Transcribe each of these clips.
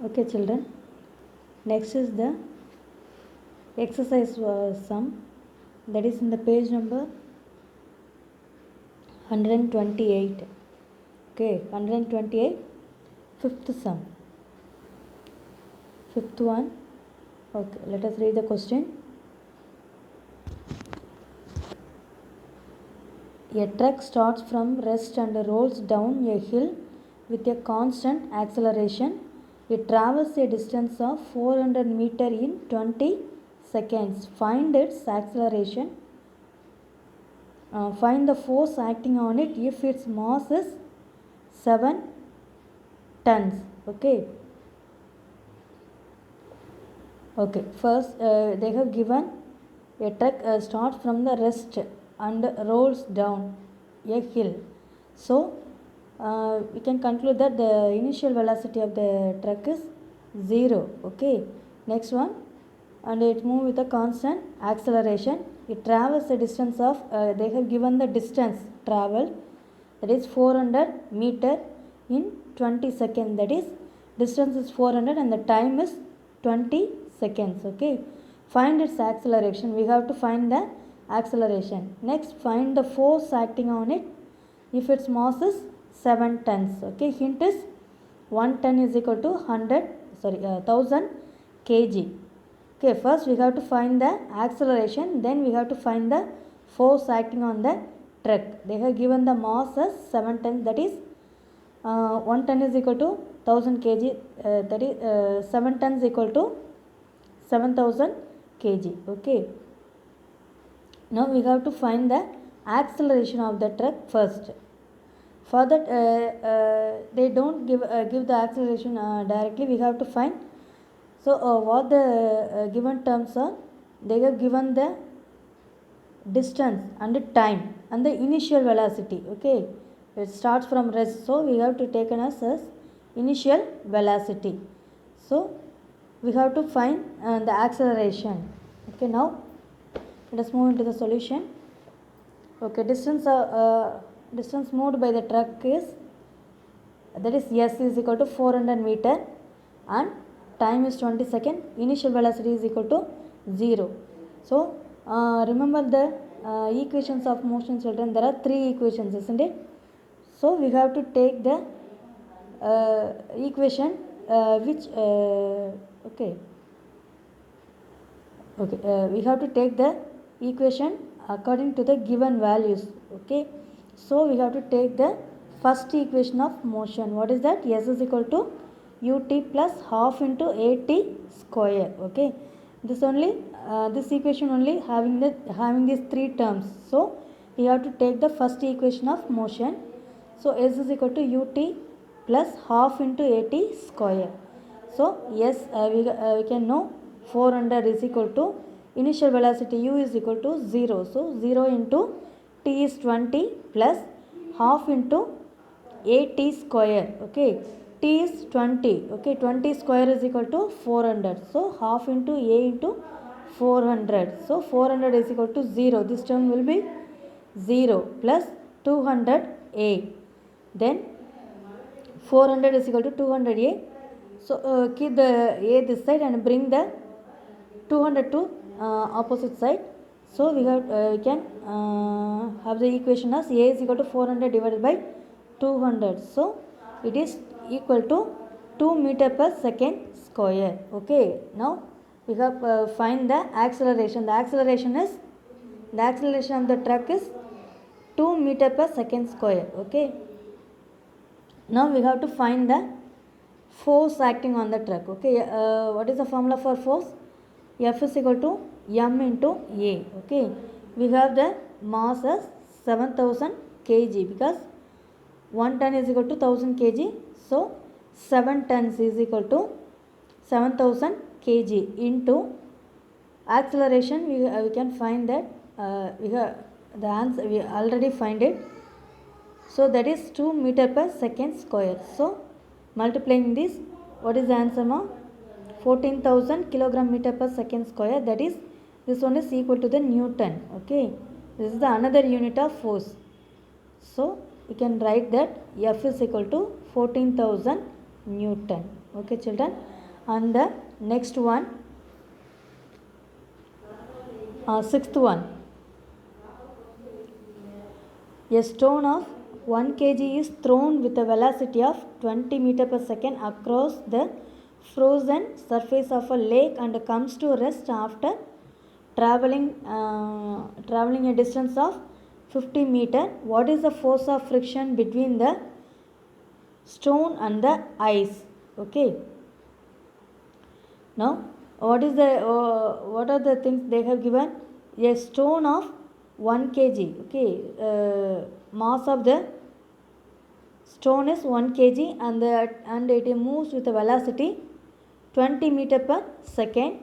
Okay children, next is the exercise sum, that is in the page number 128. Okay, 128, fifth sum, fifth one. Okay, let us read the question. A truck starts from rest and rolls down a hill with a constant acceleration. It travels a distance of 400 meters in 20 seconds. Find its acceleration. Find the force acting on it if its mass is 7 tons. Okay. Okay. First, they have given a truck starts from the rest and rolls down a hill. So, we can conclude that the initial velocity of the truck is 0. Okay. Next one, and it moves with a constant acceleration. It travels a distance of, they have given the distance travel, that is 400 meter in 20 seconds. That is, distance is 400 and the time is 20 seconds. Okay. Find its acceleration. We have to find the acceleration. Next, find the force acting on it if its mass is 7 tons. Okay. Hint is 1 ton is equal to 1000 kg. Okay, first we have to find the acceleration, then we have to find the force acting on the truck. They have given the mass as 7 tons, that is 1 ton is equal to 1000 kg, that is 7 tons equal to 7000 kg. Okay. Now we have to find the acceleration of the truck first. For that, they don't give the acceleration directly. We have to find. So, what the given terms are? They have given the distance and the time and the initial velocity. Okay, it starts from rest, so we have to take as initial velocity. So, we have to find the acceleration. Okay, now let us move into the solution. Okay, distance moved by the truck is, that is S is equal to 400 meter and time is 20 seconds. Initial velocity is equal to 0. So, remember the equations of motion, children. There are 3 equations, isn't it? So, we have to take the equation which we have to take the equation according to the given values. Okay, so we have to take the first equation of motion. What is that? S is equal to ut plus half into at square. Okay, this only this equation only having these 3 terms. So we have to take the first equation of motion. So S is equal to ut plus half into at square. So yes, we can know 400 is equal to initial velocity u is equal to 0. So 0 into t is 20 plus half into at square. Okay, t is 20. Okay, 20 square is equal to 400. So half into a into 400. So 400 is equal to 0. This term will be 0 plus 200a. Then 400 is equal to 200a. So keep the a this side and bring the 200 to opposite side. So we have we can have the equation as a is equal to 400 divided by 200. So it is equal to 2 meter per second square. Okay. Now we have find the acceleration. The acceleration of the truck is 2 meter per second square. Okay. Now we have to find the force acting on the truck. Okay, what is the formula for force? F is equal to m into a. Okay, we have the mass as 7000 kg because 1 ton is equal to 1000 kg. So 7 tons is equal to 7000 kg into acceleration. We can find that we have the answer. We already find it. So that is 2 meter per second square. So multiplying this, what is the answer now? 14,000 kilogram meter per second square. That is, this one is equal to the Newton. Okay, this is the another unit of force. So we can write that F is equal to 14,000 Newton. Okay children, and the next one, sixth one, a stone of 1 kg is thrown with a velocity of 20 meter per second across the frozen surface of a lake and comes to rest after traveling a distance of 50 meter. What is the force of friction between the stone and the ice? Okay, now what are the things they have given? A stone of 1 kg. Okay, mass of the stone is 1 kg and it moves with a velocity 20 meter per second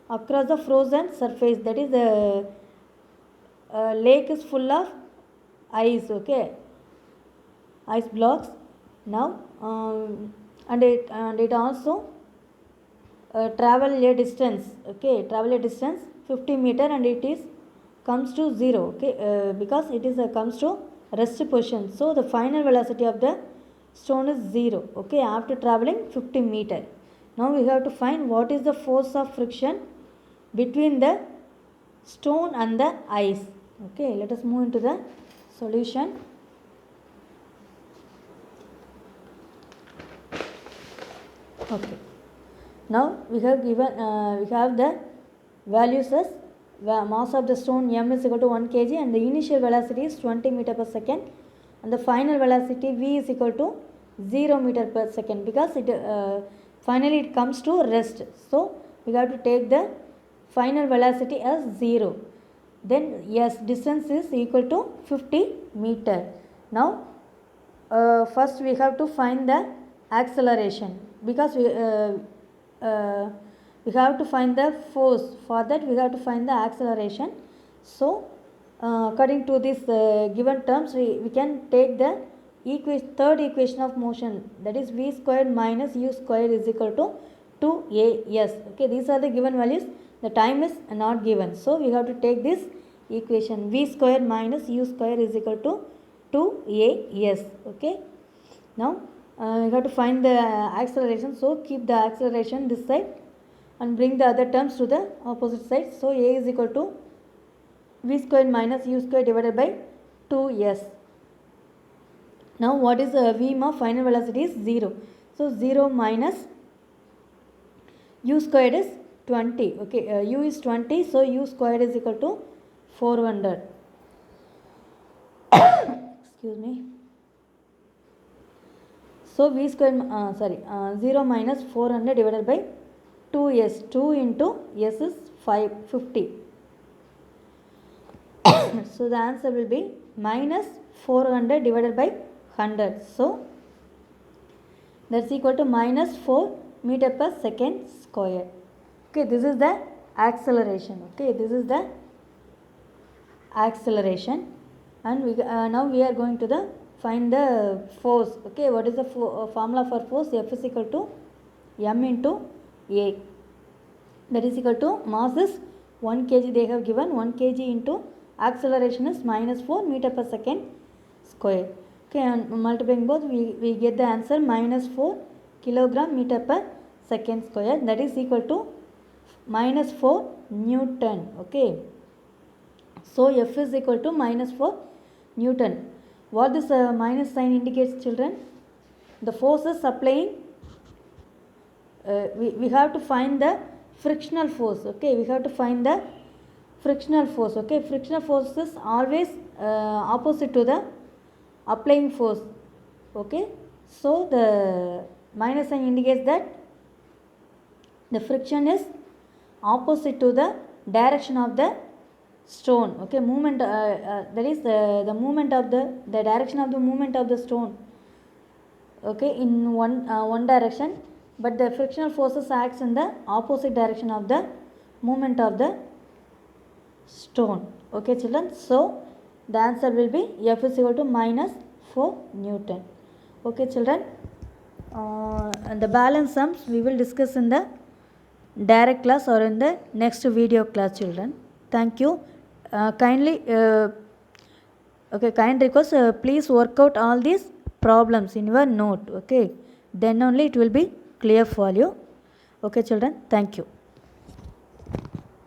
across the frozen surface, that is the lake is full of ice. Okay, ice blocks. Now and it also travel a distance. Okay, travel a distance 50 meter and it is comes to 0. Okay, because it is comes to rest position, so the final velocity of the stone is 0. Okay, after traveling 50 meter. Now we have to find what is the force of friction between the stone and the ice. Okay, let us move into the solution. Okay, now we have the values as mass of the stone m is equal to 1 kg and the initial velocity is 20 meter per second and the final velocity v is equal to 0 meter per second, because it finally it comes to rest, so we have to take the final velocity as 0. Then yes, distance is equal to 50 meter. Now first we have to find the acceleration, because we have to find the force. For that we have to find the acceleration. So according to this given terms, we can take the third equation of motion, that is v squared minus u squared is equal to 2as. Okay, these are the given values, the time is not given, so we have to take this equation v squared minus u squared is equal to 2as. Okay, now we have to find the acceleration, so keep the acceleration this side and bring the other terms to the opposite side. So a is equal to v squared minus u squared divided by 2s. Now what is v of final velocity is 0, so 0 minus u squared is 20. Okay, u is 20, so u squared is equal to 400. Excuse me. So v squared 0 minus 400 divided by 2s. 2 into s is 50. So the answer will be minus 400 divided by 100. So that's equal to minus 4 meter per second square. Okay, this is the acceleration. Okay, this is the acceleration, and now we are going to find the force. Okay, what is the formula for force? F is equal to m into a, that is equal to mass is 1 kg, they have given 1 kg into acceleration is minus 4 meter per second square. Okay, and multiplying both we get the answer minus 4 kilogram meter per second square, that is equal to minus 4 Newton. Okay, so F is equal to minus 4 Newton. What this minus sign indicates, children? The forces applying, we have to find the frictional force. Okay, we have to find the frictional force. Okay, frictional force is always opposite to the applying force. Okay, so the minus sign indicates that the friction is opposite to the direction of the stone. Okay, movement that is the movement of the direction of the movement of the stone. Okay, in one direction, but the frictional forces acts in the opposite direction of the movement of the stone. Okay children, so the answer will be F is equal to minus 4 Newton. Okay children, and the balance sums we will discuss in the direct class or in the next video class, children. Thank you. Kind request, please work out all these problems in your note. Okay, then only it will be clear for you. Okay children, thank you.